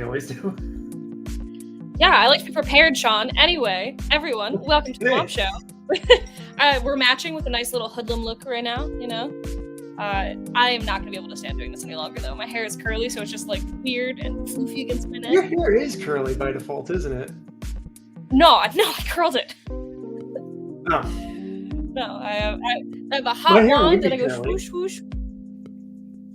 always do. Yeah, I like to be prepared, Sean. Anyway, everyone, welcome to the Swamp Show. We're matching with a nice little hoodlum look right now, you know. I am not going to be able to stand doing this any longer, though. My hair is curly, so it's just, like, weird and floofy against my neck. Your hair is curly by default, isn't it? No, I curled it. Oh. No, I have a hot wand and I go swoosh, swoosh.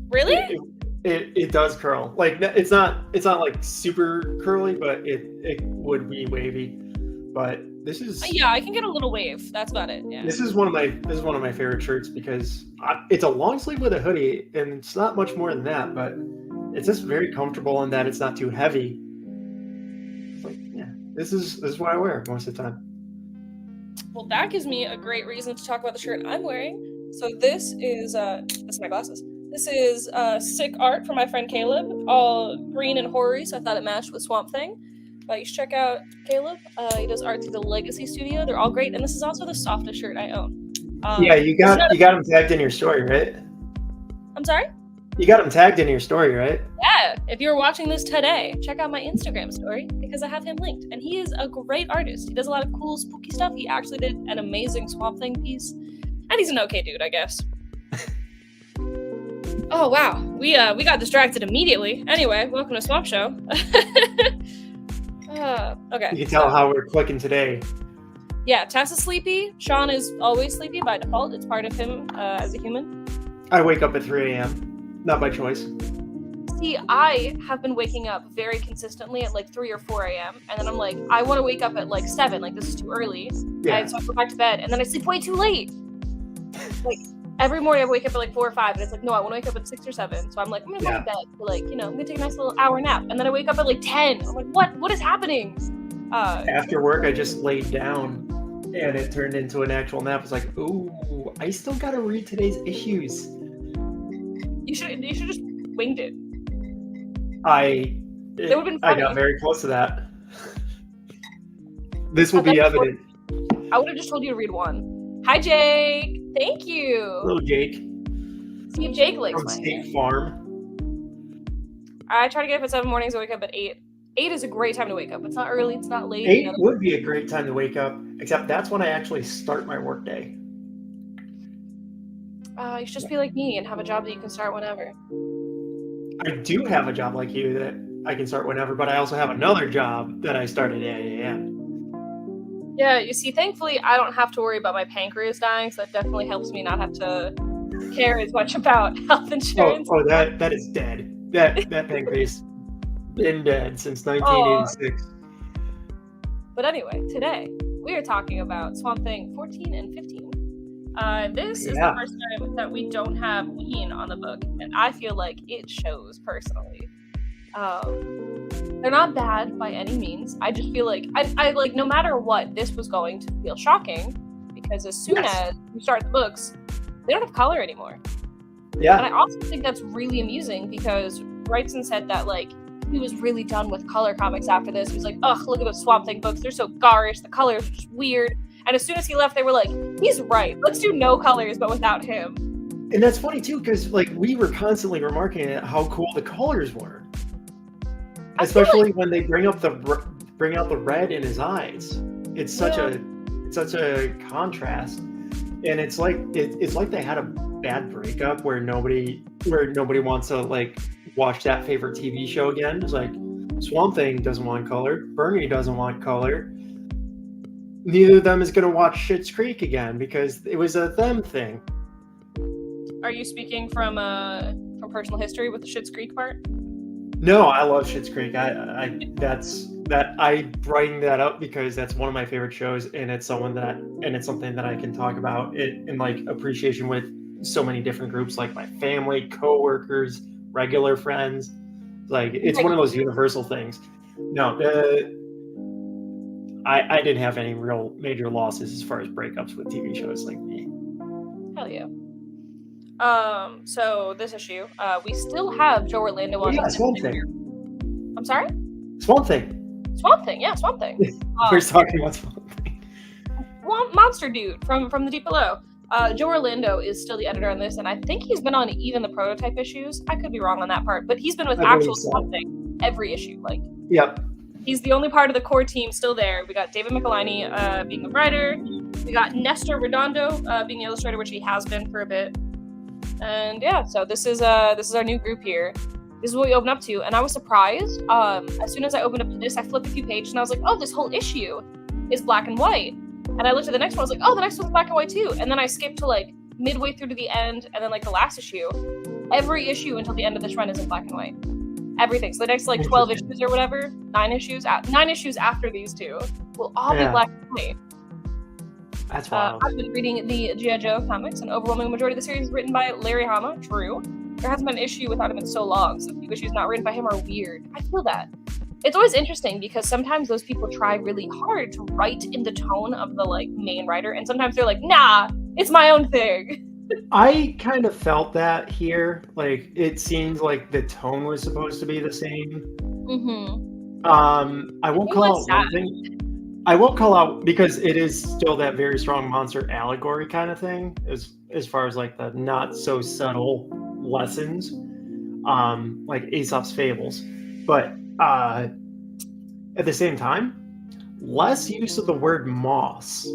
Really? It does curl. Like, it's not like super curly, but it would be wavy. But this is I can get a little wave. That's about it. Yeah. This is one of my favorite shirts because it's a long sleeve with a hoodie, and it's not much more than that, but it's just very comfortable in that it's not too heavy. It's like, yeah, this is what I wear most of the time. Well, that gives me a great reason to talk about the shirt I'm wearing. So this is that's my glasses. This is sick art from my friend Caleb, all green and hoary, so I thought it matched with Swamp Thing. You should check out Caleb. He does art through the Legacy Studio. They're all great, and this is also the softest shirt I own. Yeah, you got him tagged in your story, right? I'm sorry? You got him tagged in your story, right? Yeah. If you're watching this today, check out my Instagram story because I have him linked, and he is a great artist. He does a lot of cool, spooky stuff. He actually did an amazing Swamp Thing piece, and he's an okay dude, I guess. Oh wow, we got distracted immediately. Anyway, welcome to Swamp Show. Okay. You can tell how we're clicking today. Yeah, Tess is sleepy. Sean is always sleepy by default. It's part of him as a human. I wake up at 3 a.m. Not by choice. See, I have been waking up very consistently at like 3 or 4 a.m. And then I'm like, I want to wake up at like 7. Like, this is too early. Yeah. And so I go back to bed. And then I sleep way too late. Like, every morning I wake up at like 4 or 5. And it's like, no, I want to wake up at 6 or 7. So I'm like, I'm going to go to bed for like, I'm going to take a nice little hour nap. And then I wake up at like 10. I'm like, what is happening? After work, I just laid down. And it turned into an actual nap. It's like, ooh, I still got to read today's issues. You should just winged it. I got very close to that. This will be evident. I would have just told you to read one. Hi, Jake. Thank you. Hello, Jake. See if Jake likes from my State Farm. I try to get up at 7 mornings and wake up at 8. 8 is a great time to wake up. It's not early. It's not late. 8 would be a great time to wake up, except that's when I actually start my workday. You should just be like me and have a job that you can start whenever. I do have a job like you that I can start whenever, but I also have another job that I start at 8 a.m. Yeah, you see, thankfully, I don't have to worry about my pancreas dying, so that definitely helps me not have to care as much about health insurance. Oh, that is dead. That pancreas been dead since 1986. But anyway, today we are talking about Swamp Thing 14 and 15. This is the first time that we don't have Wein on the book, and I feel like it shows personally. They're not bad by any means. I just feel like I like no matter what, this was going to feel shocking because as soon as you start the books, they don't have color anymore. Yeah. And I also think that's really amusing because Wrightson said that like he was really done with color comics after this. He was like, ugh, look at those Swamp Thing books. They're so garish. The colors are just weird. And as soon as he left, they were like, he's right. Let's do no colors, but without him. And that's funny too, because like we were constantly remarking at how cool the colors were. Especially when they bring out the red in his eyes. It's such a contrast. And it's like they had a bad breakup where nobody wants to like watch that favorite TV show again. It's like Swamp Thing doesn't want color, Bernie doesn't want color. Neither of them is going to watch Schitt's Creek again because it was a them thing. Are you speaking from personal history with the Schitt's Creek part? No, I love Schitt's Creek. I brighten that up because that's one of my favorite shows, and it's something that I can talk about in like appreciation with so many different groups, like my family, coworkers, regular friends. Like it's one of those universal things. No, I didn't have any real major losses as far as breakups with TV shows like me. Hell yeah. So this issue, we still have Joe Orlando on. Yeah, Swamp Thing. I'm sorry? Swamp Thing. Swamp Thing, yeah, Swamp Thing. We're talking about Swamp Thing. Monster dude from the deep below. Joe Orlando is still the editor on this, and I think he's been on even the prototype issues. I could be wrong on that part, but he's been with actual Swamp Thing. every issue. Like, yep. He's the only part of the core team still there. We got David Michelini being the writer. We got Nestor Redondo being the illustrator, which he has been for a bit. And yeah, so this is our new group here. This is what we open up to, and I was surprised. As soon as I opened up to this, I flipped a few pages, and I was like, oh, this whole issue is black and white. And I looked at the next one, I was like, oh, the next one's black and white too. And then I skipped to like midway through to the end, and then like the last issue. Every issue until the end of this run is in black and white. Everything. So the next like 12 issues or whatever, 9 issues after these two will all be black and white. That's wild. I've been reading the G.I. Joe comics. An overwhelming majority of the series is written by Larry Hama. True. There hasn't been an issue without him in so long, so a few issues not written by him are weird. I feel that. It's always interesting because sometimes those people try really hard to write in the tone of the like main writer, and sometimes they're like, nah, it's my own thing. I kind of felt that here. Like, it seems like the tone was supposed to be the same. Mm-hmm. I won't call out one thing. I won't call out because it is still that very strong monster allegory kind of thing, as far as like the not so subtle lessons, like Aesop's fables. But at the same time, less use of the word moss.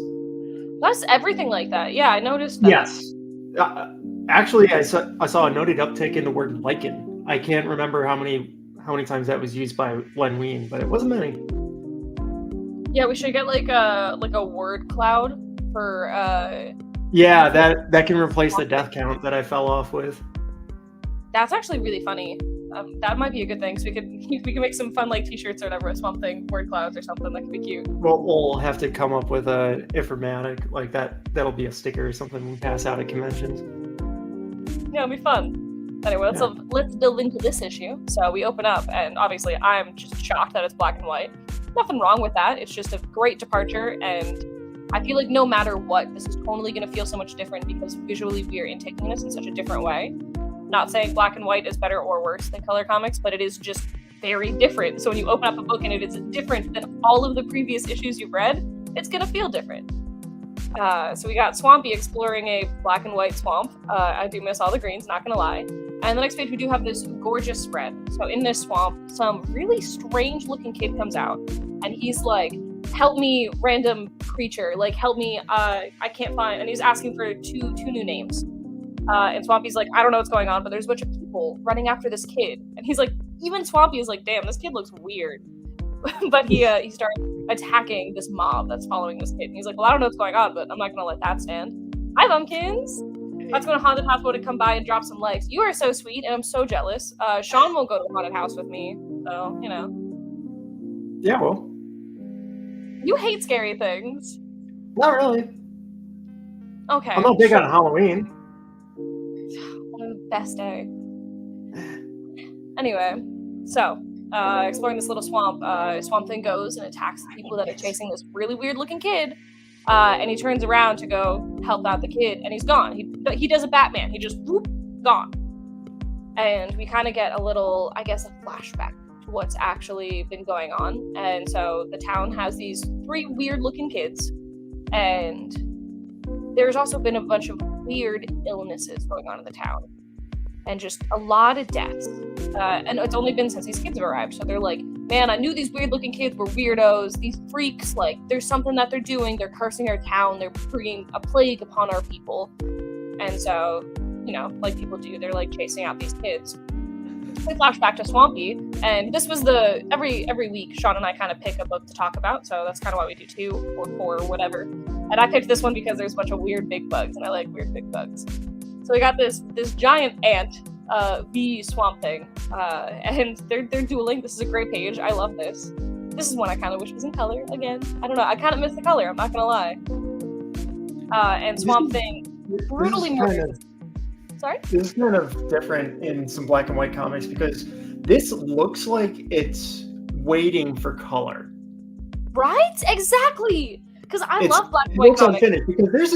Less everything like that. Yeah, I noticed that. Yes. Actually, I saw a noted uptick in the word lichen. I can't remember how many times that was used by Len Wein, but it wasn't many. Yeah, we should get like a word cloud for Yeah, that can replace the death count that I fell off with. That's actually really funny. That might be a good thing. So we could make some fun like t-shirts or whatever, Swamp Thing word clouds or something. That could be cute. We'll have to come up with a informatic like that. That'll be a sticker or something we pass out at conventions. Yeah, it'll be fun. Anyway, let's delve into this issue. So we open up, and obviously I'm just shocked that it's black and white. Nothing wrong with that. It's just a great departure, and I feel like no matter what, this is totally going to feel so much different because visually we are intaking this in such a different way. Not saying black and white is better or worse than color comics, but it is just very different. So when you open up a book and it is different than all of the previous issues you've read, it's going to feel different. So we got Swampy exploring a black and white swamp. I do miss all the greens, not going to lie. And the next page, we do have this gorgeous spread. So in this swamp, some really strange looking kid comes out, and he's like, help me, random creature, like help me, I can't find, and he's asking for two new names. And Swampy's like, I don't know what's going on, but there's a bunch of people running after this kid. And he's like, even Swampy is like, damn, this kid looks weird. But he starts attacking this mob that's following this kid. And he's like, well, I don't know what's going on, but I'm not going to let that stand. Hi, Bumpkins. Let's go to Haunted House to come by and drop some likes. You are so sweet, and I'm so jealous. Sean won't go to the Haunted House with me, so, you know. Yeah, well. You hate scary things. Not really. Okay. I'm not big on Halloween. One of the best day. Anyway, so exploring this little swamp, Swamp Thing goes and attacks the people that are chasing this really weird looking kid, and he turns around to go help out the kid, and he's gone. He does a Batman. He just whoop, gone. And we kind of get a little, I guess, a flashback to what's actually been going on. And so the town has these 3 weird looking kids, and there's also been a bunch of weird illnesses going on in the town, and just a lot of deaths. And it's only been since these kids have arrived. So they're like, man, I knew these weird looking kids were weirdos. These freaks, like, there's something that they're doing. They're cursing our town. They're bringing a plague upon our people. And so, you know, like people do, they're like chasing out these kids. We flash back to Swampy, and this was every week Sean and I kind of pick a book to talk about. So that's kind of why we do 2 or 4 or whatever. And I picked this one because there's a bunch of weird big bugs, and I like weird big bugs. So we got this giant ant, the Swamp Thing, and they're dueling. This is a great page. I love this. This is one I kind of wish was in color again. I don't know. I kind of miss the color. I'm not gonna lie. And Swamp Thing brutally murders. Sorry? This is kind of different in some black and white comics because this looks like it's waiting for color. Right? Exactly. Because I love black and white comics. Unfinished because there's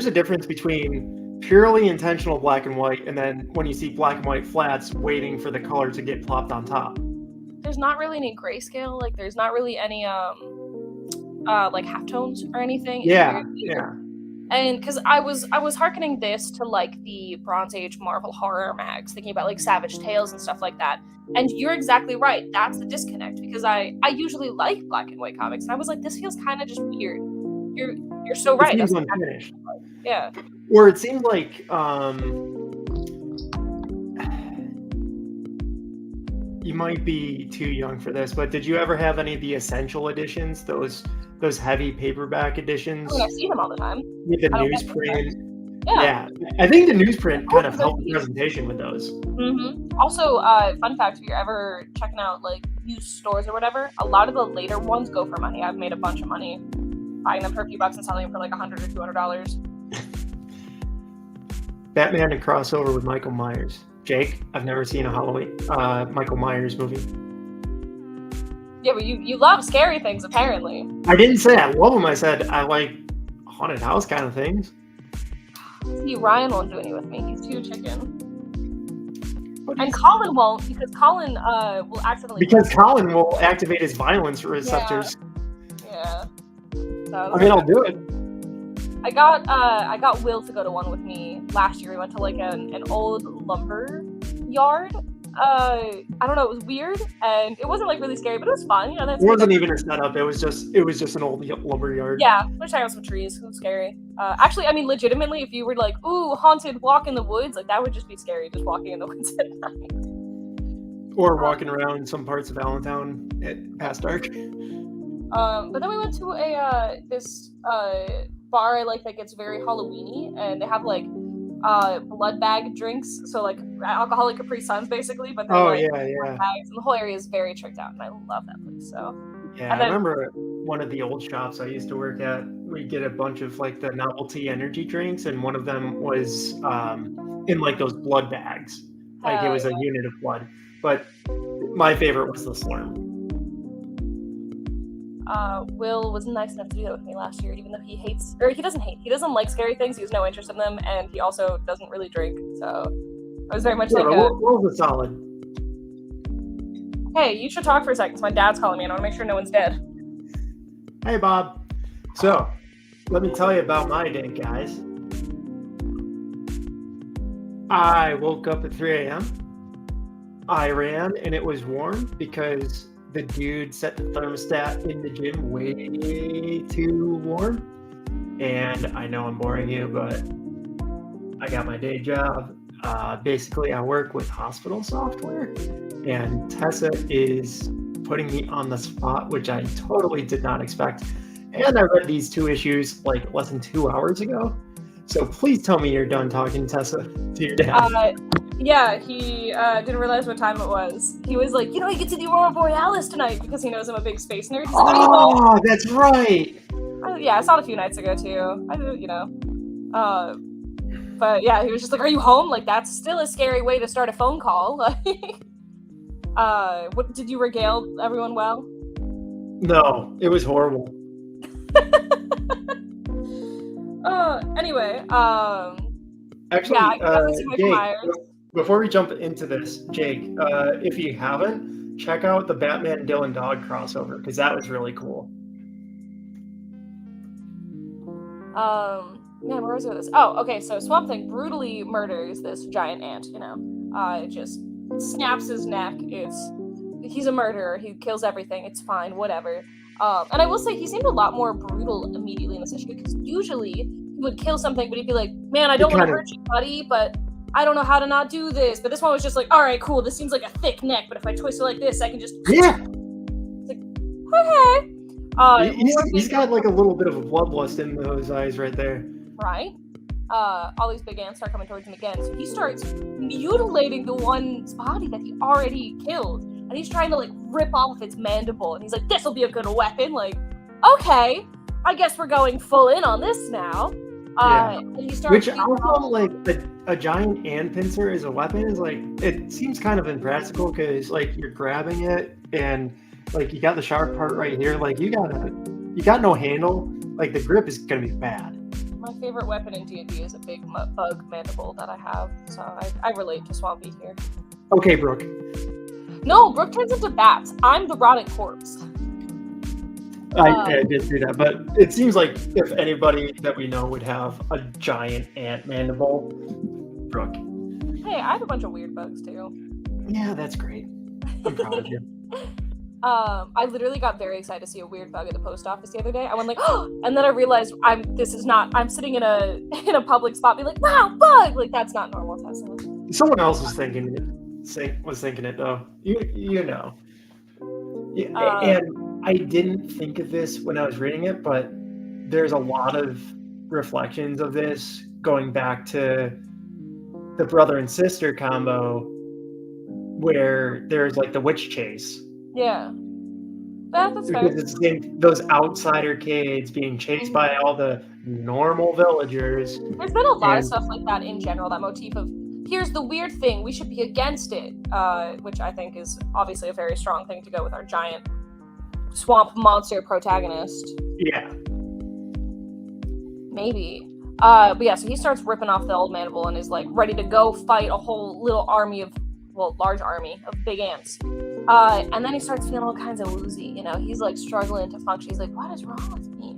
a difference between purely intentional black and white and then when you see black and white flats waiting for the color to get plopped on top. There's not really any grayscale. Like there's not really any like halftones or anything. Yeah. And because I was hearkening this to like the Bronze Age Marvel horror mags, thinking about like Savage Tales and stuff like that. And you're exactly right. That's the disconnect, because I usually like black and white comics, and I was like, this feels kind of just weird. You're so It right. seems That's unfinished. yeah. Or it seemed like you might be too young for this, but did you ever have any of the essential editions? Those heavy paperback editions? I mean, I see them all the time. With the newsprint. Yeah. I think the newsprint kind of helped the presentation with those. Mm-hmm. Also, fun fact, if you're ever checking out like used stores or whatever, a lot of the later ones go for money. I've made a bunch of money buying them for a few bucks and selling them for like $100 or $200. Batman and crossover with Michael Myers. Jake, I've never seen a Halloween Michael Myers movie. Yeah, but you love scary things, apparently. I didn't say I love them. I said I like haunted house kind of things. See, Ryan won't do any with me. He's too chicken. And Colin won't, because Colin will accidentally... Because Colin will activate his violence receptors. Yeah. So, I mean, I'll do it. I got Will to go to one with me last year. We went to like an old lumber yard. I don't know, it was weird, and it wasn't like really scary, but it was fun. You know, it wasn't even a setup. It was just an old lumber yard. Yeah, we're checking out some trees. It was scary. Actually, I mean, legitimately, if you were like, ooh, haunted walk in the woods, like that would just be scary, just walking in the woods at night. Or walking around some parts of Allentown past dark. But then we went to this bar I like that gets very Halloween-y, and they have like blood bag drinks, so like alcoholic Capri Suns basically, but they're bags, and the whole area is very tricked out, and I love that place. So yeah, I remember one of the old shops I used to work at, we get a bunch of like the novelty energy drinks, and one of them was in like those blood bags, like it was a unit of blood. But my favorite was the Slurm. Will was nice enough to do that with me last year, even though he doesn't like scary things. He has no interest in them, and he also doesn't really drink. So I was very much Will was solid. Hey, you should talk for a second. My dad's calling me, and I want to make sure no one's dead. Hey, Bob. So, let me tell you about my day, guys. I woke up at 3 a.m. I ran, and it was warm because the dude set the thermostat in the gym way too warm. And I know I'm boring you, but I got my day job. Basically, I work with hospital software, and Tessa is putting me on the spot, which I totally did not expect. And I read these 2 issues like less than 2 hours ago. So please tell me you're done talking, Tessa, to your dad. Yeah, he didn't realize what time it was. He was like, you get to the Aurora Borealis tonight, because he knows I'm a big space nerd. Oh, that's right. I saw it a few nights ago too. But yeah, he was just like, "Are you home?" Like, that's still a scary way to start a phone call. What did you regale everyone well? No, it was horrible. Anyway, actually, Jake, before we jump into this, Jake, if you haven't, check out the Batman Dylan Dog crossover, because that was really cool. Man, where was it? Oh, okay. So Swamp Thing brutally murders this giant ant. Just snaps his neck. He's a murderer. He kills everything. It's fine. Whatever. And I will say he seemed a lot more brutal immediately in this issue, because usually he would kill something, but he'd be like, "Man, I don't want to hurt you, buddy, but I don't know how to not do this." But this one was just like, "All right, cool. This seems like a thick neck, but if I twist it like this, I can just..." Yeah. It's like, okay. He's got like a little bit of a bloodlust in those eyes right there. Right? All these big ants start coming towards him again, so he starts mutilating the one's body that he already killed, and he's trying to like rip off its mandible, and he's like, "This will be a good weapon." Like, okay, I guess we're going full in on this now. And he starts, which also, like, a giant ant pincer as a weapon is like, it seems kind of impractical, because like you're grabbing it and like you got the sharp part right here, like you got no handle, like the grip is gonna be bad. My favorite weapon in D&D is a big bug mandible that I have, so I relate to Swampy here. Okay, Brooke. No, Brooke turns into bats. I'm the rotting corpse. I did do that, but it seems like if anybody that we know would have a giant ant mandible, Brooke. Hey, I have a bunch of weird bugs too. Yeah, that's great. I'm proud of you. I literally got very excited to see a weird bug at the post office the other day. I went like, oh, and then I realized I'm sitting in a public spot, being like, wow, bug! Like that's not normal, Tessa. Someone else was thinking it though. You know. And I didn't think of this when I was reading it, but there's a lot of reflections of this going back to the brother and sister combo where there's like the witch chase. Yeah. That's fair. Because it's those outsider kids being chased by all the normal villagers. There's been a lot of stuff like that in general, that motif of here's the weird thing, we should be against it, which I think is obviously a very strong thing to go with our giant swamp monster protagonist. Yeah. Maybe. But yeah, so he starts ripping off the old mandible and is like ready to go fight a whole little large army of big ants. And then he starts feeling all kinds of woozy, you know, he's like struggling to function. He's like, what is wrong with me?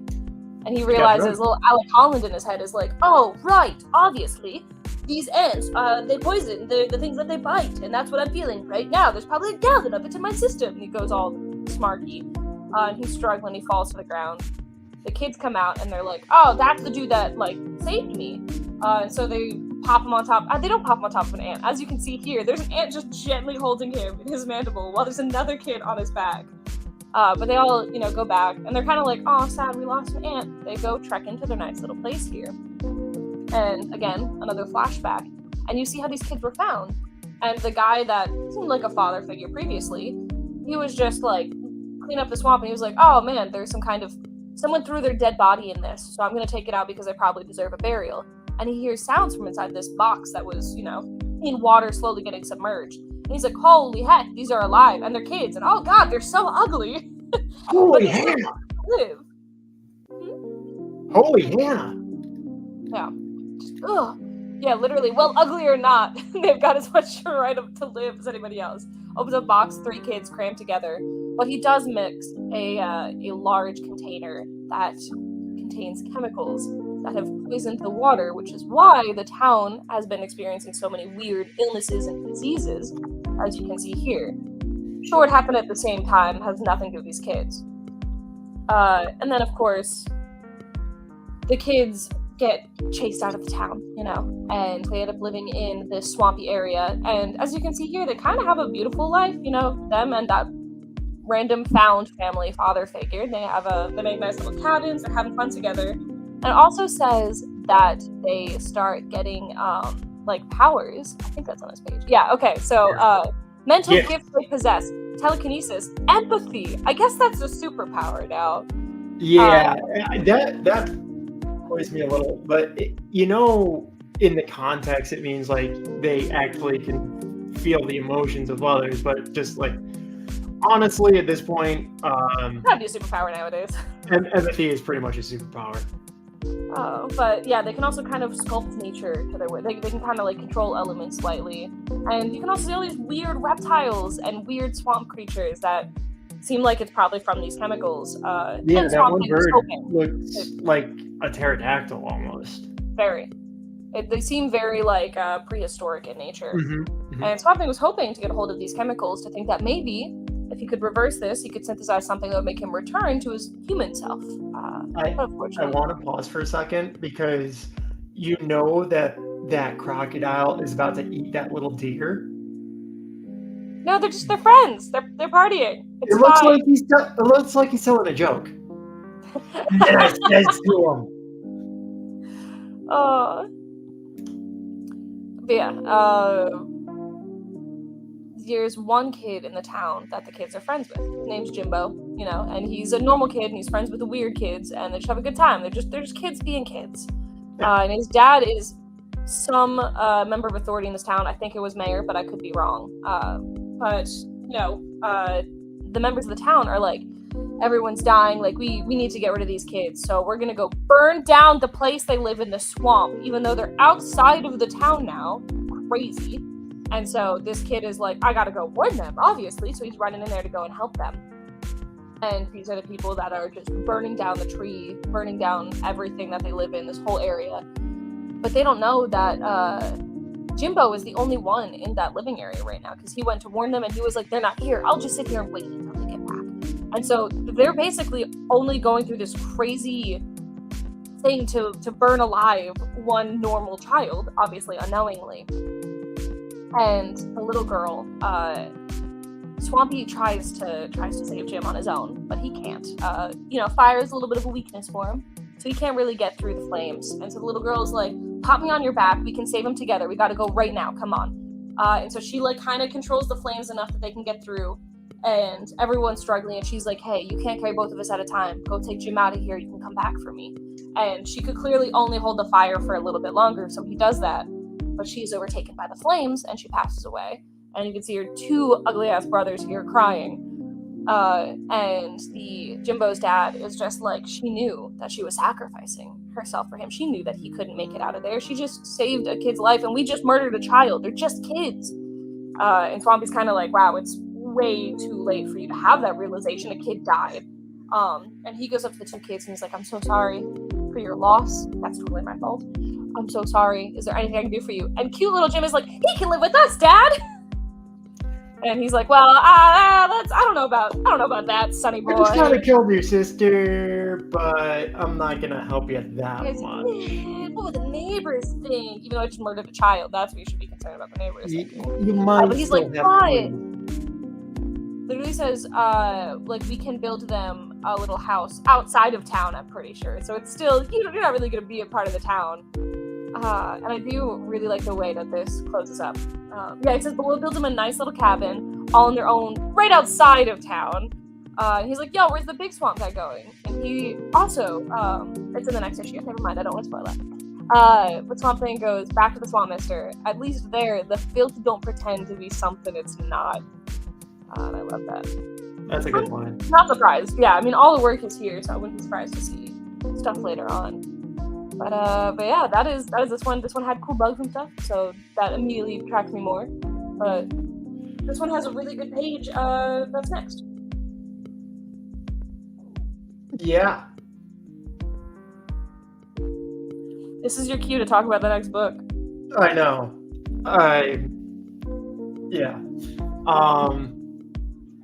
And he realizes little Alec Holland in his head is like, oh, right, obviously. These ants, they poison the things that they bite, and that's what I'm feeling right now. There's probably a gallon of it in my system. And he goes all smarky, and he's struggling. He falls to the ground. The kids come out, and they're like, oh, that's the dude that, like, saved me. And so they pop him on top. They don't pop him on top of an ant. As you can see here, there's an ant just gently holding him in his mandible while there's another kid on his back. But they all, you know, go back, and they're kind of like, oh, sad, we lost an ant. They go trek into their nice little place here. And again, another flashback. And you see how these kids were found. And the guy that seemed like a father figure previously, he was just like, clean up the swamp, and he was like, oh man, there's someone threw their dead body in this, so I'm going to take it out because they probably deserve a burial. And he hears sounds from inside this box that was, you know, in water slowly getting submerged. And he's like, holy heck, these are alive, and they're kids, and oh god, they're so ugly. Holy Hannah! Live. Holy Hannah! Yeah. Ugh. Yeah, literally. Well, ugly or not, they've got as much right to live as anybody else. Opens a box, 3 kids crammed together. But he does mix a large container that contains chemicals that have poisoned the water, which is why the town has been experiencing so many weird illnesses and diseases, as you can see here. Sure, it happened at the same time, has nothing to do with these kids. And then, of course, the kids get chased out of the town, you know, and they end up living in this swampy area. And as you can see here, they kind of have a beautiful life, you know, them and that random found family father figure. They make nice little cabins, they're having fun together. And it also says that they start getting, like, powers. I think that's on this page. Yeah, okay, so, mental gifts they possess, telekinesis, empathy. I guess that's a superpower now. Yeah, that annoys me a little, but you know, in the context, it means like they actually can feel the emotions of others. But just like honestly, at this point, that'd be a superpower nowadays. And empathy is pretty much a superpower. Oh, but yeah, they can also kind of sculpt nature to their way. They can kind of like control elements slightly, and you can also see all these weird reptiles and weird swamp creatures that seem like it's probably from these chemicals. Yeah, that one bird looks like a pterodactyl almost. Very. They seem very like prehistoric in nature. Mm-hmm, mm-hmm. And Swamp Thing was hoping to get a hold of these chemicals to think that maybe if he could reverse this, he could synthesize something that would make him return to his human self. I want to pause for a second because you know that crocodile is about to eat that little deer. No, they're friends. They're partying. It looks like he's telling a joke. And then I said to him. But yeah, there's one kid in the town that the kids are friends with. His name's Jimbo, you know, and he's a normal kid and he's friends with the weird kids and they just have a good time. They're just kids being kids. And his dad is some member of authority in this town. I think it was mayor, but I could be wrong. But, you know, the members of the town are like, everyone's dying, like, we need to get rid of these kids, so we're gonna go burn down the place they live in, the swamp, even though they're outside of the town now. Crazy. And so this kid is like, I gotta go warn them, obviously, so he's running in there to go and help them. And these are the people that are just burning down the tree, burning down everything that they live in, this whole area. But they don't know that Jimbo is the only one in that living area right now, because he went to warn them and he was like, they're not here. I'll just sit here and wait until they get back. And so they're basically only going through this crazy thing to burn alive one normal child, obviously unknowingly. And the little girl, Swampy tries to save Jim on his own, but he can't. Fire is a little bit of a weakness for him, so he can't really get through the flames. And so the little girl is like, pop me on your back, we can save him together, we gotta go right now, come on. And so she like kind of controls the flames enough that they can get through, and everyone's struggling, and she's like, hey, you can't carry both of us at a time, go take Jim out of here, you can come back for me. And she could clearly only hold the fire for a little bit longer, so he does that, but she's overtaken by the flames and she passes away. And you can see her two ugly ass brothers here crying. And the Jimbo's dad is just like, she knew that she was sacrificing herself for him. She knew that he couldn't make it out of there. She just saved a kid's life, and we just murdered a child. They're just kids. And Swampy's kind of like, wow, it's way too late for you to have that realization. A kid died. And he goes up to the two kids and he's like, I'm so sorry for your loss. That's totally my fault. I'm so sorry. Is there anything I can do for you? And cute little Jim is like, he can live with us, Dad. And he's like, well, I don't know about that, sonny boy. I just kind of killed your sister, but I'm not gonna help you that much. What would the neighbors think? Even though I just murdered a child, that's what you should be concerned about, the neighbors thinking. You might. But he's like, why? Literally says, we can build them a little house outside of town, I'm pretty sure. So it's still, you're not really gonna be a part of the town. And I do really like the way that this closes up. It says, but we'll build them a nice little cabin, all on their own, right outside of town. And he's like, yo, where's the big swamp guy going? And he also, it's in the next issue, never mind, I don't want to spoil that. But Swamp Thing goes, back to the Swamp Mister. At least there, the filth don't pretend to be something it's not. And I love that. That's a good line. Not surprised. Yeah, I mean, all the work is here, so I wouldn't be surprised to see stuff later on. But yeah, that is this one. This one had cool bugs and stuff, so that immediately attracts me more. But this one has a really good page. That's next. Yeah. This is your cue to talk about the next book. I know. Yeah.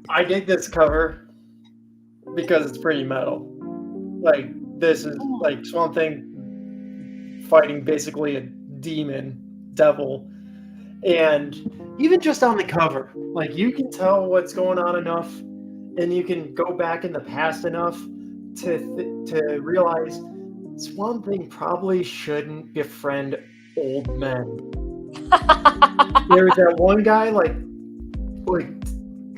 I dig this cover because it's pretty metal. Like, this is like Swamp Thing fighting basically a devil, and even just on the cover, like, you can tell what's going on enough, and you can go back in the past enough to realize Swamp Thing probably shouldn't befriend old men. There was that one guy, like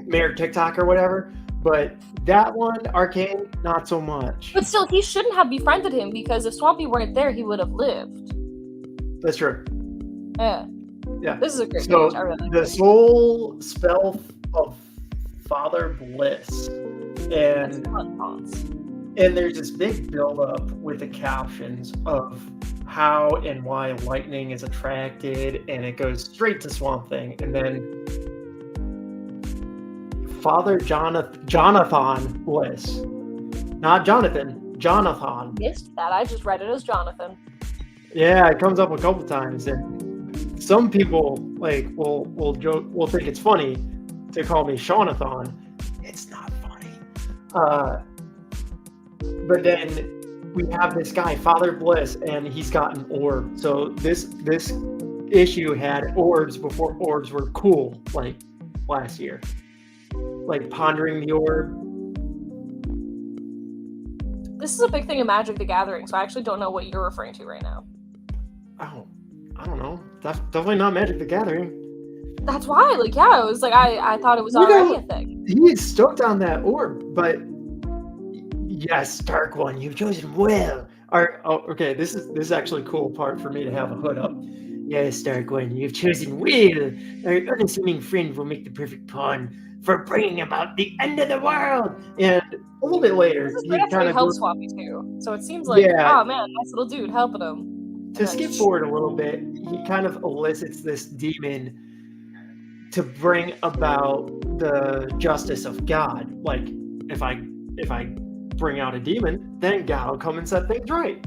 Mayor TikTok or whatever, but that one, Arcane, not so much. But still, he shouldn't have befriended him, because if Swampy weren't there, he would have lived. That's true. Yeah. This is a great page. I really like the soul spell of Father Bliss, and there's this big build-up with the captions of how and why lightning is attracted, and it goes straight to Swamp Thing, and then Father Jonathan Bliss. Not Jonathan, Jonathan. Missed that. I just read it as Jonathan. Yeah, it comes up a couple times, and some people will joke, will think it's funny to call me Shawnathan. It's not funny. But then we have this guy, Father Bliss, and he's got an orb. So this issue had orbs before orbs were cool, like last year. Like pondering the orb. This is a big thing in Magic the Gathering, so I actually don't know what you're referring to right now. Oh, I don't know. Definitely not Magic the Gathering. That's why, it was like, I thought it was already a thing. He is stoked on that orb, but yes, Dark One, you've chosen well. Okay, this is actually a cool part for me to have a hood up. Yes, Dark One, you've chosen well. Our unassuming friend will make the perfect pawn for bringing about the end of the world. And a little bit later, he kind of helps Swampy too. So it seems like, oh man, nice little dude helping him. To skip forward a little bit, he kind of elicits this demon to bring about the justice of God. Like, if I if I bring out a demon, then God will come and set things right.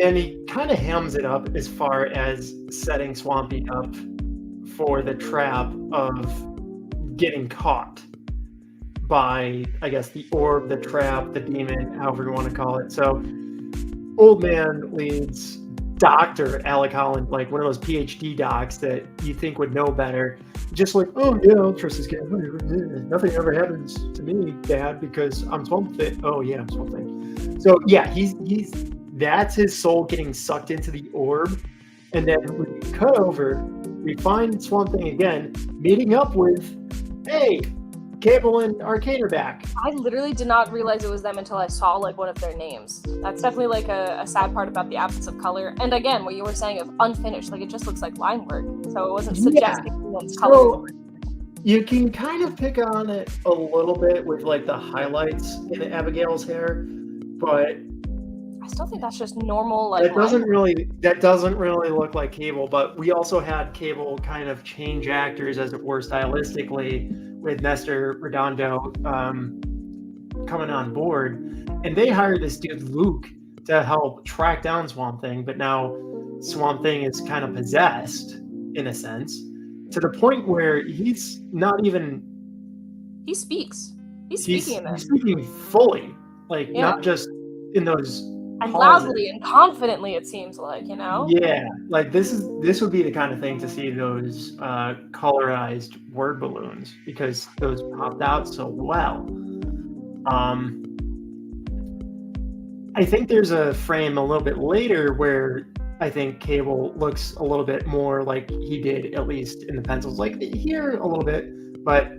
And he kind of hams it up as far as setting Swampy up for the trap of getting caught by, I guess, the orb, the trap, the demon, however you want to call it. So old man leads Dr. Alec Holland, like one of those PhD docs that you think would know better. Just like, oh yeah, I'll trust this guy. Nothing ever happens to me, Dad, because I'm Swamp Thing. Oh yeah, I'm Swamp Thing. So yeah, he's that's his soul getting sucked into the orb. And then when we cut over, we find Swamp Thing again, meeting up with, hey, Cable and Arcane are back. I literally did not realize it was them until I saw like one of their names. That's definitely like a sad part about the absence of color. And again, what you were saying of unfinished, like it just looks like line work. So it wasn't suggesting anyone's color. You can kind of pick on it a little bit with like the highlights in Abigail's hair, but I still think that's just normal. Like that doesn't really look like Cable. But we also had Cable kind of change actors, as it were, stylistically, with Nestor Redondo coming on board, and they hired this dude Luke to help track down Swamp Thing. But now Swamp Thing is kind of possessed in a sense, to the point where he's not even. He speaks. He's speaking in this. He's speaking fully, like not just in those. And loudly and confidently, it seems like, you know? Yeah, like this would be the kind of thing to see those colorized word balloons, because those popped out so well. I think there's a frame a little bit later where I think Cable looks a little bit more like he did, at least in the pencils, like here a little bit, but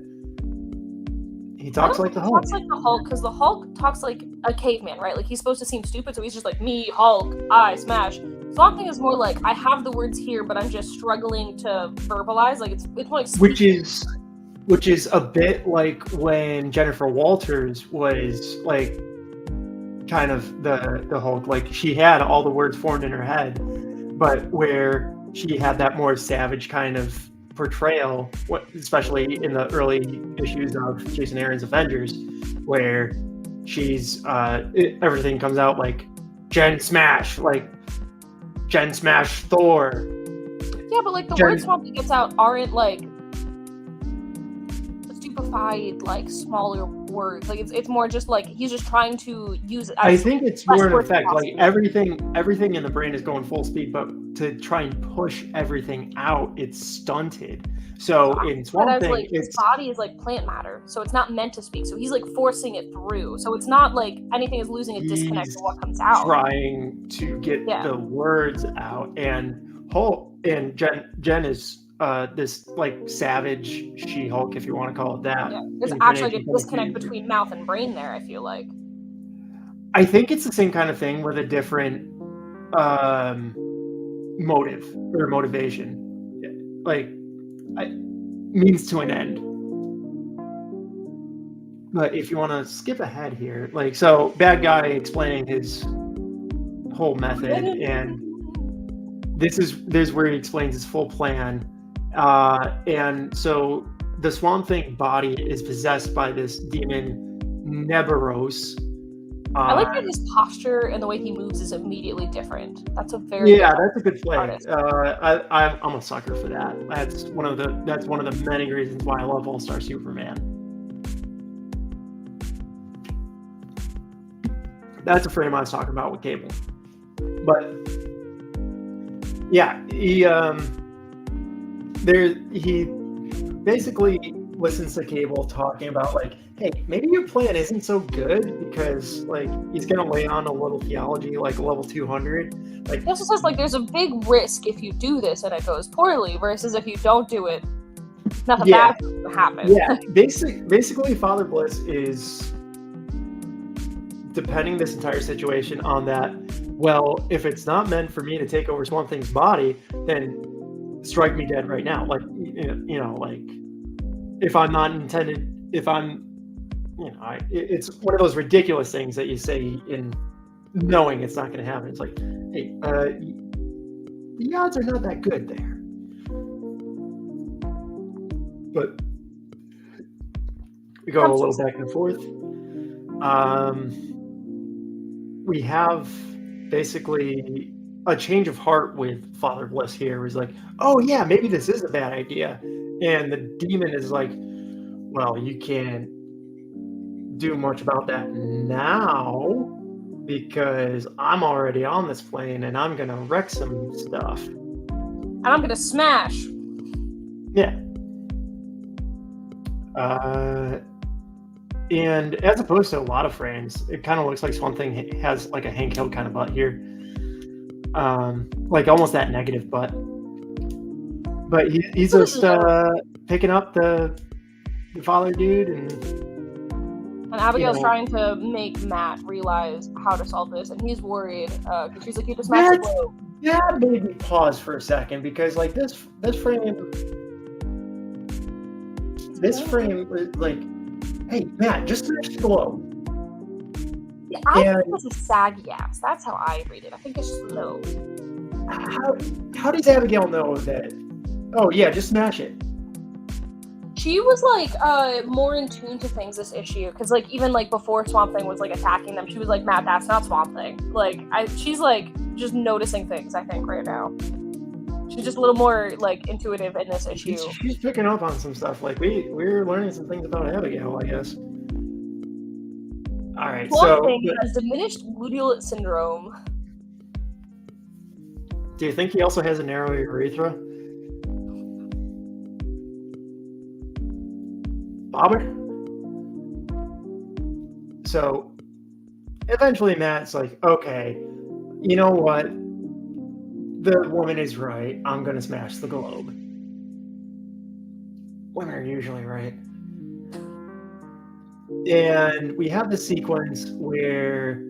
he talks like the Hulk. He talks like the Hulk, because the Hulk talks like a caveman, right? Like he's supposed to seem stupid, so he's just like, me, Hulk, I, smash. Swamp Thing is more like, I have the words here, but I'm just struggling to verbalize. Like it's more like speaking. Which is a bit like when Jennifer Walters was like kind of the Hulk. Like she had all the words formed in her head, but where she had that more savage kind of portrayal, especially in the early issues of Jason Aaron's Avengers, where she's everything comes out like Jen Smash, Thor. Yeah, but like the words Swamp Thing gets out aren't like stupefied, like smaller words. Like it's more just like he's just trying to use it. I think it's more in effect. Like everything in the brain is going full speed, but to try and push everything out, it's stunted. So in Swamp Thing, like, his body is like plant matter, so it's not meant to speak. So he's like forcing it through. So it's not like anything is losing a disconnect of what comes out. Trying to get the words out, and Jen is this like savage She-Hulk, if you want to call it that. Yeah, there's actually like a disconnect between mouth and brain there, I feel like. I think it's the same kind of thing with a different motive or motivation. Like, means to an end. But if you want to skip ahead here, like, so bad guy explaining his whole method, and this is where he explains his full plan. And so the Swamp Thing body is possessed by this demon Neberos. I like that his posture and the way he moves is immediately different. That's a very that's a good play. I'm a sucker for that. That's one of the many reasons why I love All Star Superman. That's a frame I was talking about with Cable. But yeah, he basically listens to Cable talking about like, hey, maybe your plan isn't so good, because like he's gonna lay on a little theology, like level 200. Like, he also says like there's a big risk if you do this and it goes poorly, versus if you don't do it, nothing bad will happen. Yeah, basically Father Bliss is depending this entire situation on that. Well, if it's not meant for me to take over Swamp Thing's body, then strike me dead right now. Like, you know, like if I'm not intended, if I'm, it's one of those ridiculous things that you say in knowing it's not going to happen. It's like, hey, the odds are not that good there. But We go a little back and forth. We have basically a change of heart with Father Bliss here. He's like, oh yeah, maybe this is a bad idea. And the demon is like, well, you can't do much about that now because I'm already on this plane and I'm gonna wreck some stuff. And I'm gonna smash. Yeah. And as opposed to a lot of frames, it kind of looks like Swamp Thing has like a Hank Hill kind of butt here. Like almost that negative butt. But he's just picking up the father dude and Abigail's trying to make Matt realize how to solve this, and he's worried because she's like, you just smashed the globe. That made me pause for a second because like this frame was like, hey Matt, just smash the globe. Yeah, I think it's a saggy ass. That's how I read it. I think it's just low. How does Abigail know that? Oh yeah, just smash it. She was like more in tune to things this issue, because like even like before Swamp Thing was like attacking them, she was like, Matt, that's not Swamp Thing. Like she's like just noticing things, I think, right now. She's just a little more like intuitive in this issue. She's picking up on some stuff. Like we're learning some things about Abigail, I guess. All right, Swamp Thing has diminished luteal syndrome. Do you think he also has a narrow urethra? Bobber? So eventually Matt's like, okay, you know what? The woman is right. I'm going to smash the globe. Women are usually right. And we have the sequence where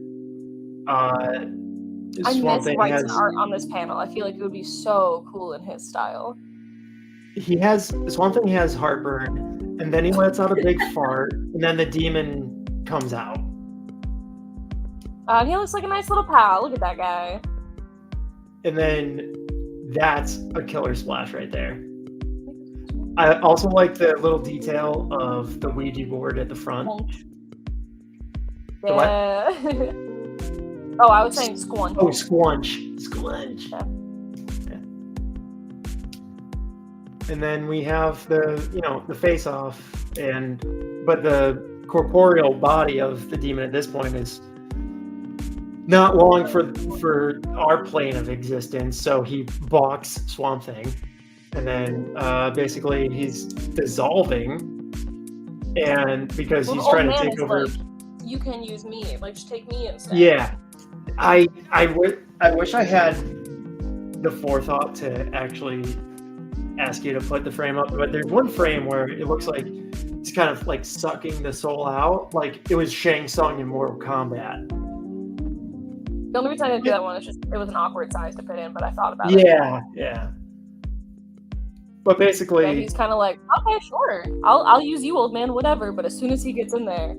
I miss Wright's art on this panel. I feel like it would be so cool in his style. Swamp Thing has heartburn, and then he lets out a big fart, and then the demon comes out. He looks like a nice little pal. Look at that guy. And then that's a killer splash right there. I also like the little detail of the Ouija board at the front. Yeah. Oh, I was saying squunch. Oh, squunch. Squunch. Yeah. And then we have the face off, but the corporeal body of the demon at this point is not long for our plane of existence, so he balks Swamp Thing, and then basically he's dissolving, and because he's trying to take over. Like, you can use me, like just take me instead. Yeah, I wish I had the forethought to actually ask you to put the frame up, but there's one frame where it looks like it's kind of like sucking the soul out, like it was Shang Tsung in Mortal Kombat. The only reason I didn't do that one is just it was an awkward size to fit in, but I thought about it. Yeah. But basically, and he's kind of like, okay, sure, I'll use you, old man, whatever. But as soon as he gets in there,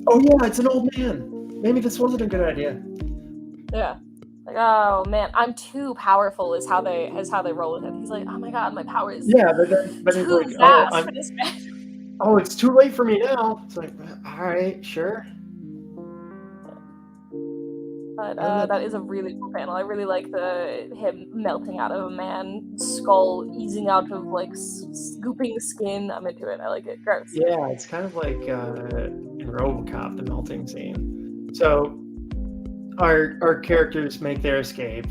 oh yeah, it's an old man. Maybe this wasn't a good idea. Yeah, like, oh man, I'm too powerful is how they roll with it. He's like, oh my god, my power is but he's too like, fast for this man. Oh, it's too late for me now. It's like, all right, sure. But that is a really cool panel. I really like him melting out of a man's skull, easing out of like scooping skin. I'm into it. I like it. Gross. Yeah, it's kind of like in RoboCop, the melting scene. So our characters make their escape.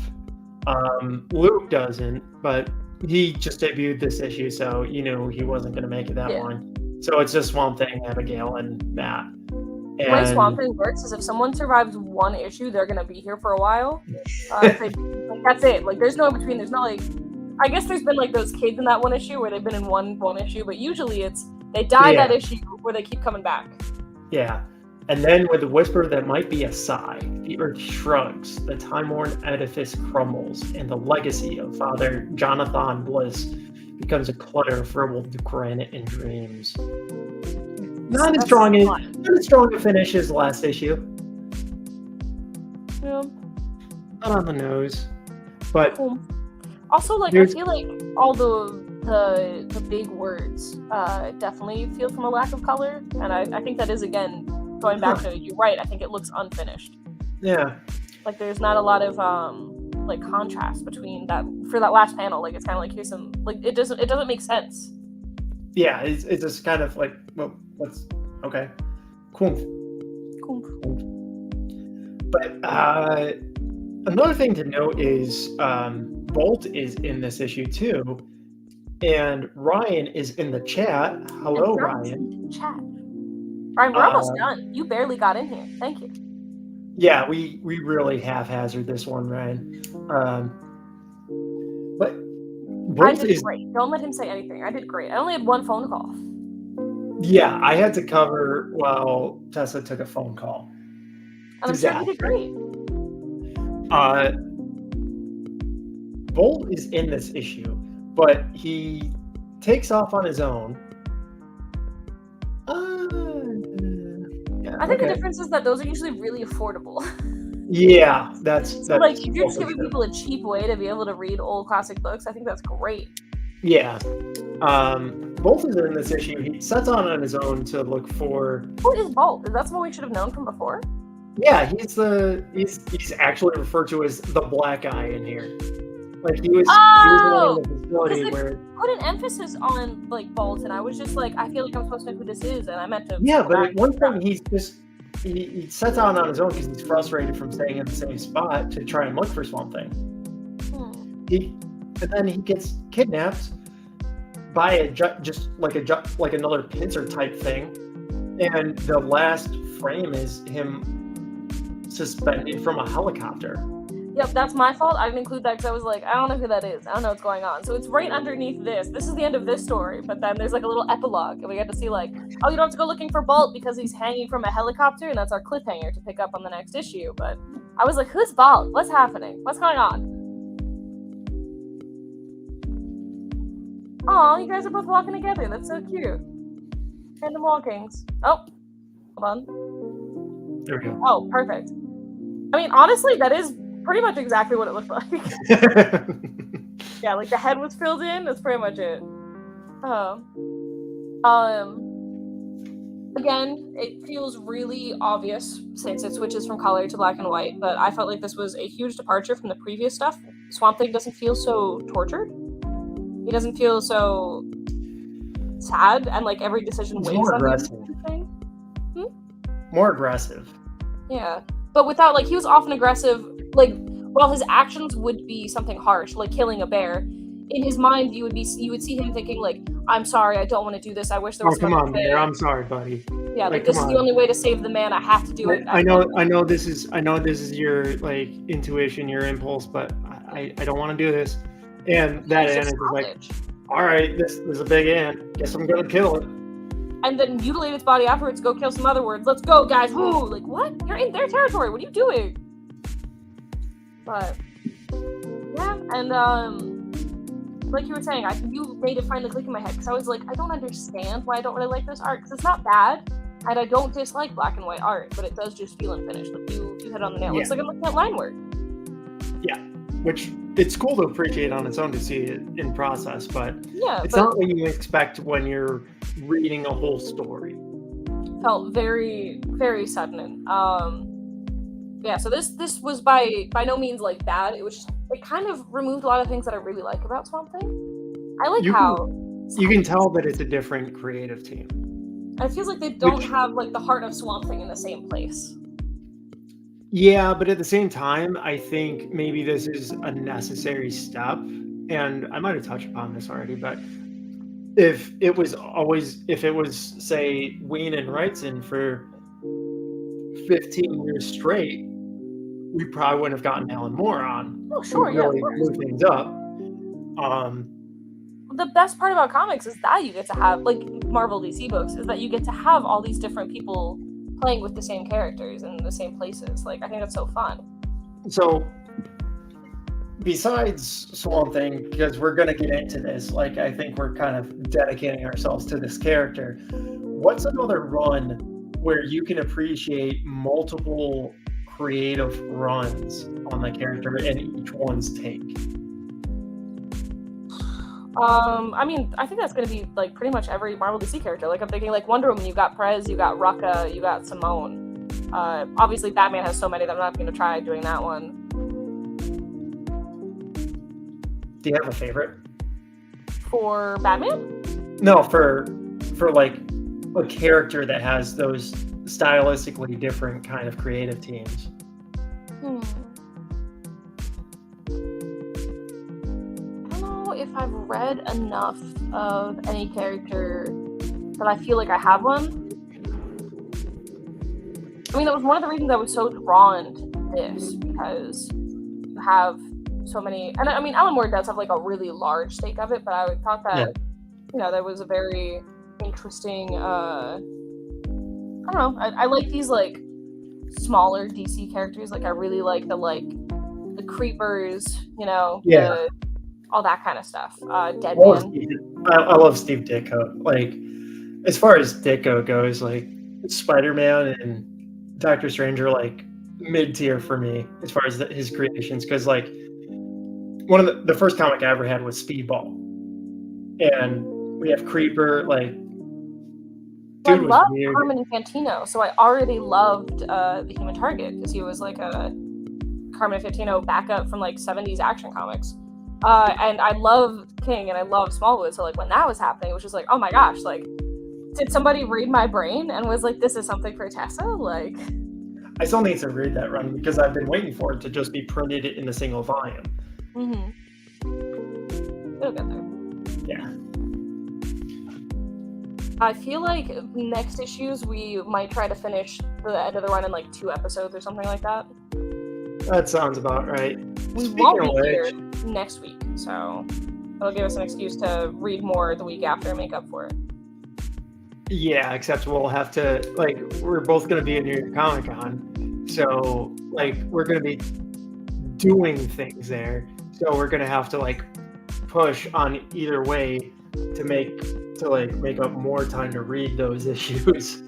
Luke doesn't, but he just debuted this issue, so you knew he wasn't going to make it that long. So it's just Swamp Thing, Abigail, and Matt. The way Swamp Thing works is if someone survives one issue, they're gonna be here for a while. That's it. Like, there's no in between. There's no like. I guess there's been like those kids in that one issue where they've been in one issue, but usually it's they die that issue where they keep coming back. Yeah, and then with the whisper that might be a sigh, the earth shrugs, the time-worn edifice crumbles, and the legacy of Father Jonathan Bliss becomes a clutter of ribbled granite and dreams. Not as strong a finish as the last issue. Yeah. Not on the nose. But also, like, I feel like all the the big words definitely feel from a lack of color, and I think that is, again, going back to, you're right, I think it looks unfinished. Yeah. Like, there's not a lot of like contrast between that for that last panel. Like, it's kind of like, here's some, like, it doesn't make sense. Yeah, it's just kind of like, well, what's okay, cool. But another thing to note is Bolt is in this issue too, and Ryan is in the chat. Hello, Ryan. Chat. Ryan, we're almost done. You barely got in here. Thank you. Yeah, we really haphazard this one, Ryan. But Bolt I did great. Don't let him say anything. I did great. I only had one phone call. Yeah, I had to cover while Tessa took a phone call. I'm sure you did great. Bolt is in this issue, but he takes off on his own. I think the difference is that those are usually really affordable. Yeah, that's like, if you're just giving people a cheap way to be able to read old classic books, I think that's great. Yeah. Bolt is in this issue. He sets on his own to look for. Who is Bolt? Is that someone we should have known from before? Yeah, he's actually referred to as the black guy in here. Like, he was in the facility where put an emphasis on, like, Bolt, and I was just like, I feel like I'm supposed to know who this is, and I meant to. Yeah, but at one point he sets out on his own because he's frustrated from staying in the same spot to try and look for Swamp Thing. And then he gets kidnapped by just like another pincer type thing, and the last frame is him suspended from a helicopter. Yep, that's my fault. I didn't include that because I was like, I don't know who that is. I don't know what's going on. So it's right underneath this. This is the end of this story, but then there's like a little epilogue, and we get to see like, oh, you don't have to go looking for Bolt because he's hanging from a helicopter, and that's our cliffhanger to pick up on the next issue. But I was like, who's Bolt? What's happening? What's going on? Oh, you guys are both walking together. That's so cute. Random walkings. Oh, hold on. There we go. Oh, perfect. I mean, honestly, that is pretty much exactly what it looked like. Yeah, like the head was filled in. That's pretty much it. Again, it feels really obvious since it switches from color to black and white, but I felt like this was a huge departure from the previous stuff. Swamp Thing doesn't feel so tortured. He doesn't feel so sad, and like every decision weighs more on aggressive. More aggressive. Yeah, but without, like, he was often aggressive, like, while his actions would be something harsh, like killing a bear, in his mind you would see him thinking like, I'm sorry, I don't want to do this, I wish there was come on, bear, I'm sorry, buddy. Yeah, like this is the only way to save the man, I have to do it. I know this is your like intuition, your impulse, but I don't want to do this. And that ant is like, all right, this is a big ant, guess I'm gonna kill it. And then mutilate its body afterwards, go kill some other words. Let's go, guys. Woo! Like, what? You're in their territory. What are you doing? But yeah, and like you were saying, you made it finally click in my head because I was like, I don't understand why I don't really like this art, because it's not bad, and I don't dislike black and white art, but it does just feel unfinished. Like you hit on the nail. Yeah. Looks like I'm looking at line work. Yeah, which it's cool to appreciate on its own to see it in process, but it's not what you expect when you're reading a whole story. Felt very, very sudden. Yeah, so this was by no means like bad. It was just, it kind of removed a lot of things that I really like about Swamp Thing. I like how you can tell that it's a different creative team. It feels like they don't have like the heart of Swamp Thing in the same place. Yeah, but at the same time, I think maybe this is a necessary step, and I might have touched upon this already, but if it was say Wein and Wrightson for 15 years straight, we probably wouldn't have gotten Alan Moore on. Oh, sure, really move things up. The best part about comics is that you get to have, like Marvel DC books, is that you get to have all these different people playing with the same characters in the same places. Like, I think that's so fun. So, besides Swamp Thing, because we're going to get into this, like, I think we're kind of dedicating ourselves to this character. What's another run where you can appreciate multiple creative runs on the character and each one's take? I mean, I think that's gonna be like pretty much every Marvel DC character. Like I'm thinking like Wonder Woman, you got Perez, you got Rucka, you got Simone. Obviously Batman has so many that I'm not gonna try doing that one. Do you have a favorite? For Batman? No, for like a character that has those stylistically different kind of creative teams. I don't know if I've read enough of any character that I feel like I have one. I mean, that was one of the reasons I was so drawn to this, because you have so many, and I mean, Alan Moore does have like a really large stake of it, but I thought that, that was a very interesting, I don't know, I like these like smaller DC characters. Like I really like the creepers, all that kind of stuff. Deadman. I love Steve Ditko. Like, as far as Ditko goes, like Spider-Man and Doctor Strange are like mid-tier for me as far as his creations, because like one of the first comic I ever had was Speedball, and we have Creeper. Like, I love Carmine Infantino, so I already loved the Human Target, because he was like a Carmine Infantino backup from like 70s action comics. And I love King and I love Smallwood, so like when that was happening, it was just like, oh my gosh, like did somebody read my brain and was like, this is something for Tessa? Like, I still need to read that run because I've been waiting for it to just be printed in a single volume. It'll get there. Yeah. I feel like next issues we might try to finish the end of the run in like 2 episodes or something like that. That sounds about right. We won't be here next week, so it'll give us an excuse to read more the week after and make up for it. Yeah, except we'll have to, like, we're both going to be in New York Comic Con, so like we're going to be doing things there, so we're going to have to like push on either way to make up more time to read those issues,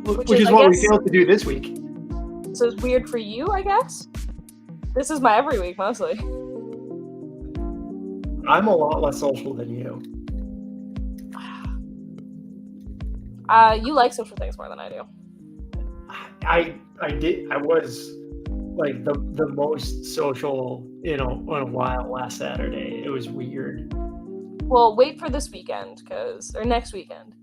which is what we failed to do this week. So it's weird for you, I guess. This is my every week mostly. I'm a lot less social than you. You like social things more than I do. I was like the most social in a while last Saturday. It was weird. Well, wait for this weekend, or next weekend.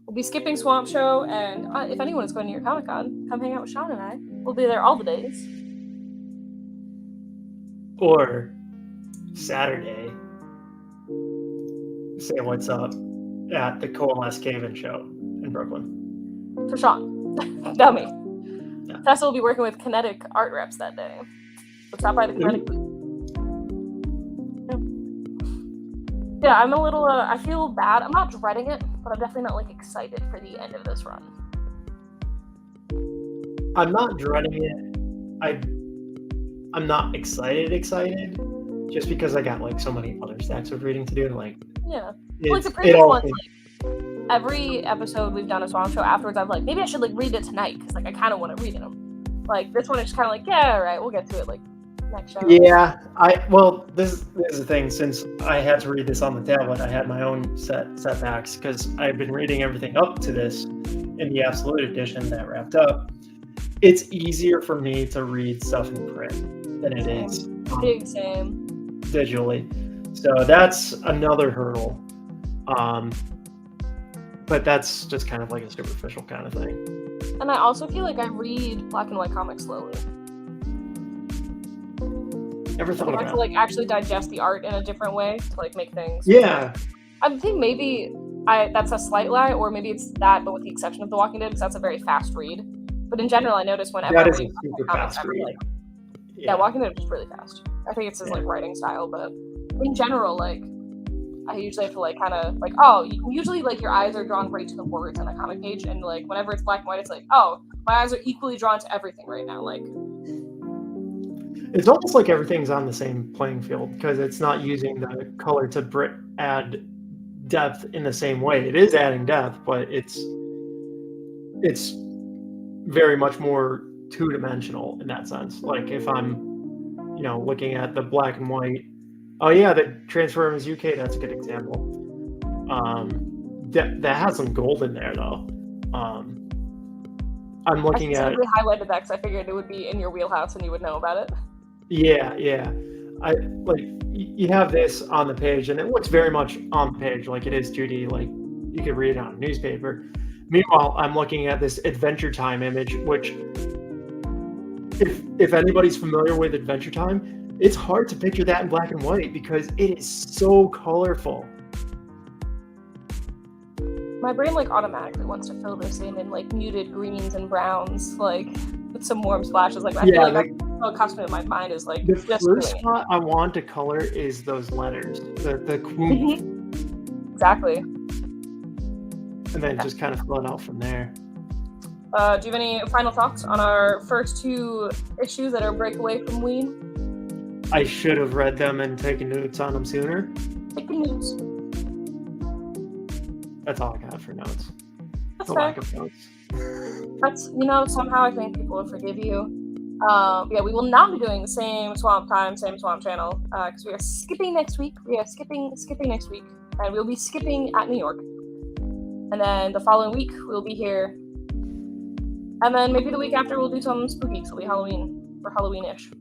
We'll be skipping Swamp Show, and if anyone is going to your Comic Con, come hang out with Sean and I. We'll be there all the days. Or Saturday, say what's up at the Coalesce Cave-In show in Brooklyn. For Sean. Dummy. Yeah. Tessa will be working with Kinetic art reps that day. So stop by the Kinetic booth. Yeah, I'm a little, I feel bad. I'm not dreading it, but I'm definitely not, like, excited for the end of this run. I'm not dreading it. I'm not excited, just because I got, like, so many other stacks of reading to do. Like, yeah. Well, like, the previous ones, like, every episode we've done a Swamp Show afterwards, I'm like, maybe I should, like, read it tonight, because, like, I kind of want to read them. Like, this one is just kind of like, yeah, all right, we'll get to it, like, next show. Yeah, this is the thing. Since I had to read this on the tablet, I had my own setbacks because I've been reading everything up to this in the Absolute Edition that wrapped up. It's easier for me to read stuff in print than it is Big same. digitally. So that's another hurdle. But that's just kind of like a superficial kind of thing. And I also feel like I read black and white comics slowly. Never thought about to like actually digest the art in a different way to like make things. Yeah. I think maybe that's a slight lie, or maybe it's that, but with the exception of The Walking Dead, because that's a very fast read. But in general, I notice whenever that is a super fast read. Like, yeah, Walking Dead is just really fast. I think it's his like writing style, but in general, like I usually have to like kind of like, usually like your eyes are drawn right to the words on a comic page, and like whenever it's black and white, it's like, oh, my eyes are equally drawn to everything right now. Like, it's almost like everything's on the same playing field because it's not using the color to add depth in the same way. It is adding depth, but it's very much more two-dimensional in that sense. Like if I'm, looking at the black and white Oh yeah, the Transformers UK. That's a good example. That has some gold in there though. I'm looking I at. specifically highlighted that because I figured it would be in your wheelhouse and you would know about it. Yeah. I like you have this on the page, and it looks very much on the page, like it is 2D. Like you could read it on a newspaper. Meanwhile, I'm looking at this Adventure Time image, which, if anybody's familiar with Adventure Time, it's hard to picture that in black and white because it is so colorful. My brain like automatically wants to fill this in like muted greens and browns, like with some warm splashes. Like I feel like I'm so accustomed to my mind is like the just first spot I want to color is those letters, the quoom. Exactly. And then just kind of flow it out from there. Do you have any final thoughts on our first 2 issues that are breakaway from Wein? I should have read them and taken notes on them sooner. Taking notes. That's all I got for notes. That's the fair. Lack of notes. That's, somehow I think people will forgive you. Yeah, we will not be doing the same Swamp Time, same Swamp Channel, because we are skipping next week. We are skipping next week, and we'll be skipping at New York. And then the following week, we'll be here. And then maybe the week after, we'll do something spooky, so it'll be Halloween, or Halloween-ish.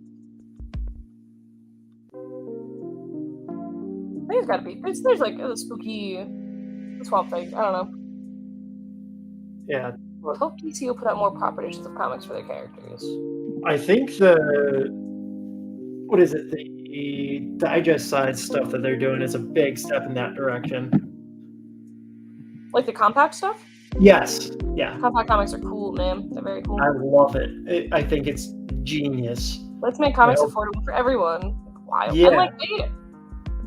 I think it's gotta be. There's like a spooky Swamp Thing. I don't know. Yeah. I hope DC will put out more proper editions of comics for their characters. I think the digest size stuff that they're doing is a big step in that direction. Like the compact stuff? Yes. Yeah. Compact comics are cool, man. They're very cool. I love it. I think it's genius. Let's make comics affordable for everyone. Wild. Yeah. And like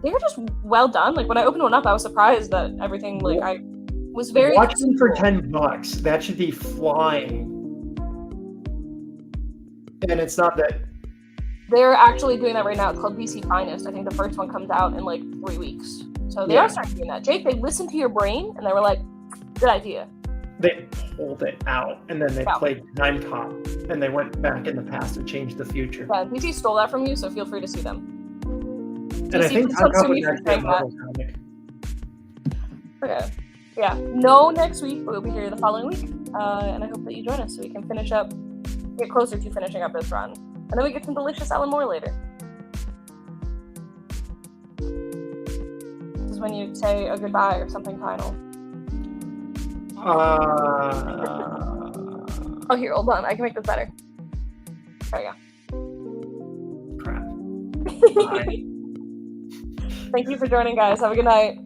they're just well done. Like when I opened one up, I was surprised that everything I was very watch them for $10. That should be flying. And it's not that they're actually doing that right now. It's called DC Finest. I think the first one comes out in like 3 weeks. So they are starting doing that. Jake, they listened to your brain and they were like, good idea. They pulled it out and then they played Time Cop and they went back in the past and changed the future. Yeah, DC stole that from you, so feel free to sue them. And I think Time Cop was actually a Marvel comic. Okay. Yeah. No next week, but we'll be here the following week. And I hope that you join us so we can get closer to finishing up this run. And then we get some delicious Alan Moore later. This is when you say a goodbye or something final. Oh, here, hold on. I can make this better. There we go. Crap. Thank you for joining, guys. Have a good night.